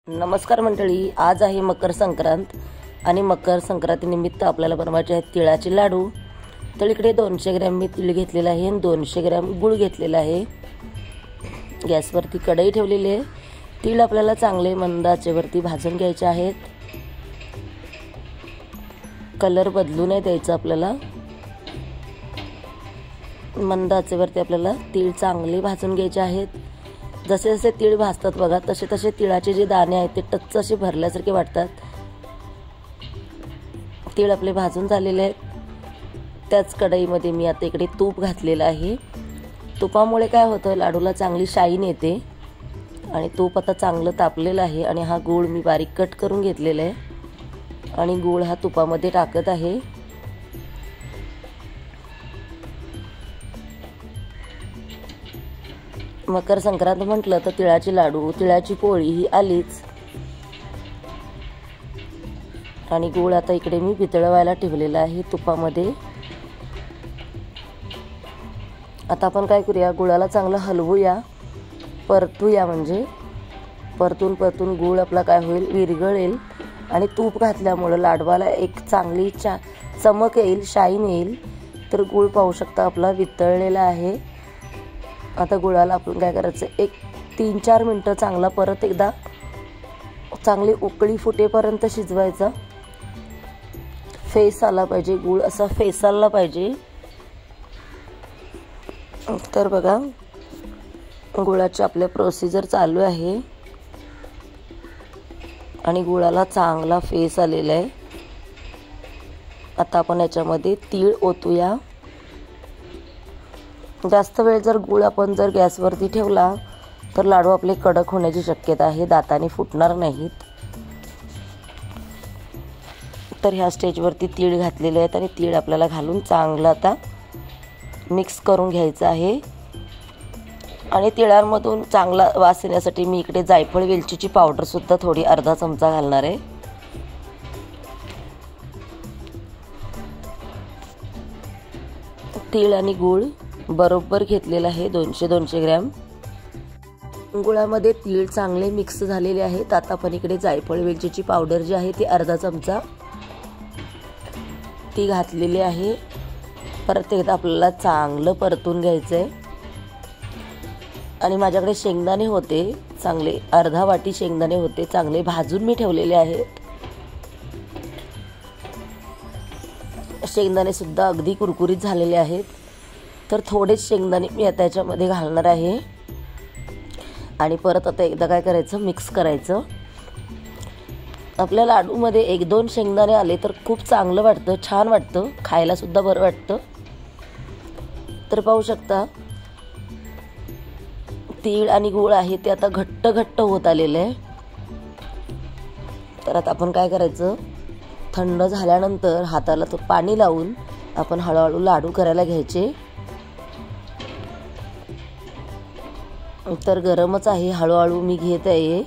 नमस्कार मंडळी, आज आहे मकर संक्रांत आणि मकर संक्रांतीनिमित्त आपल्याला बनवायचे आहेत तिळाचे लाडू। तर इकडे 200 ग्रॅम मी तीळ घेतलेला आहे आणि 200 ग्रॅम गूळ घेतलेला आहे। गॅसवरती कढई ठेवलेली आहे। तीळ आपल्याला चांगले मंद आचेवरती भाजून घ्यायचे आहेत। कलर बदलू नाही द्यायचा आपल्याला। मंद आचेवरती आपल्याला तीळ चांगले भाजून घ्यायचे आहेत। जसे जसे तीळ भाजतात बघा, तसे तसे तिळाचे जे दाणे आहेत ते टच्च असे भरल्यासारखे वाटतात। तीळ आपले भाजून झालेले आहेत। त्याच कढईमध्ये मी आता इकडे तूप घातलेलं आहे। तुपामुळे काय होतं, लाडूला चांगली शाईन येते। आणि तूप आता चांगलं तापलेलं आहे आणि हा गूळ मी बारीक कट करून घेतलेला आहे आणि गूळ हा तुपामध्ये टाकत आहे। मकर संक्रांत म्हटलं तर तिळाचे लाडू, तिळाची पोळी ही आलीच। आणि गूळ आता इकडे मी वितळवायला ठेवलेला आहे तुपामध्ये। आता आपण काय करूया, गुळाला चांगलं हलवूया, परतूया। म्हणजे परतून गूळ आपला काय होईल, विरघळेल आणि तूप घातल्यामुळे लाडवाला एक चांगली चमक येईल, शाईन येईल। तर गूळ पाहू शकता आपला वितळलेला आहे। आता गुळाला आपण काय करायचं, एक 3-4 मिनिटं चांगला परत एकदा चांगली उकळी फुटेपर्यंत शिजवायचा। फेस आला पाहिजे, गूळ असा फेसायला पाहिजे। तर बघा, गुळाची आपल्या प्रोसिजर चालू आहे आणि गुळाला चांगला फेस आलेला आहे। आता आपण याच्यामध्ये तीळ ओतूया। जास्त वेळ जर गूळ आपण जर गॅसवरती ठेवला तर लाडू आपले कडक होण्याची शक्यता आहे, दाताने फुटणार नाहीत। तर ह्या स्टेजवरती तीळ घातलेले आहेत आणि तीळ आपल्याला घालून चांगलं आता मिक्स करून घ्यायचं आहे। आणि तिळांमधून चांगला वास येण्यासाठी मी इकडे जायफळ वेलचीची पावडर सुद्धा थोडी अर्धा चमचा घालणार आहे। तीळ आणि गूळ बरोबर घेतलेला आहे, 200 ग्रॅम। गुळामध्ये तीळ चांगले मिक्स झालेले आहेत। आता आपण इकडे जायफळ वेलचीची पावडर जी आहे ती अर्धा चमचा ती घातलेली आहे। परत एकदा आपल्याला चांगलं परतून घ्यायचं आहे। आणि माझ्याकडे शेंगदाणे होते चांगले, अर्धा वाटी शेंगदाणे होते, चांगले भाजून मी ठेवलेले आहेत। शेंगदाणे सुद्धा अगदी कुरकुरीत झालेले आहेत। तर थोडेच शेंगदाणे मी आता याच्यामध्ये घालणार आहे आणि परत आता एकदा काय करायचं, मिक्स करायचं। आपल्या लाडूमध्ये 1-2 शेंगदाणे आले तर खूप चांगलं वाटतं, छान वाटतं, खायला सुद्धा बरं वाटतं। तर पाहू शकता तीळ आणि गूळ आहे ते आता घट्ट घट्ट होत आलेलं आहे। तर आता आपण काय करायचं, थंड झाल्यानंतर हाताला तो पाणी लावून आपण हळूहळू लाडू करायला घ्यायचे। तर गरमच आहे, हळूहळू मी घेत आहे।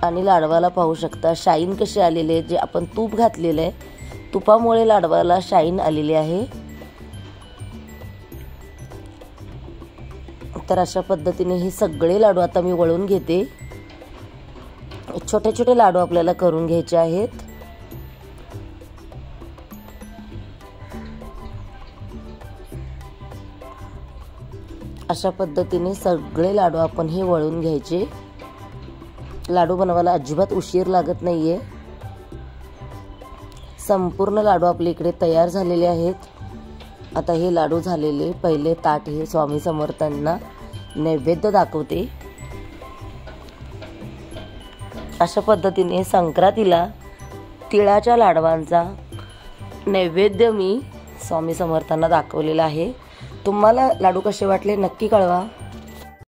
आणि लाडवाला पाहू शकता शाईन कशी आलेली आहे, जे आपण तूप घातलेलं आहे, तुपामुळे लाडवाला शाईन आलेली आहे। तर अशा पद्धतीने हे सगळे लाडू आता मी वळून घेते। छोटे छोटे लाडू आपल्याला करून घ्यायचे आहेत। अशा पद्धतीने सगळे लाडू आपण हे वळून घ्यायचे। लाडू बनवायला अजिबात उशीर लागत नाहीये। संपूर्ण लाडू आपल्या इकडे तयार झालेले आहेत। आता हे लाडू झालेले पहिले ताट हे स्वामी समर्थांना नैवेद्य दाखवते। अशा पद्धतीने संक्रांतीला तिळाच्या लाडवांचा नैवेद्य मी स्वामी समर्थांना दाखवलेला आहे। तुम्हाला लाडू कसे वाटले नक्की कळवा।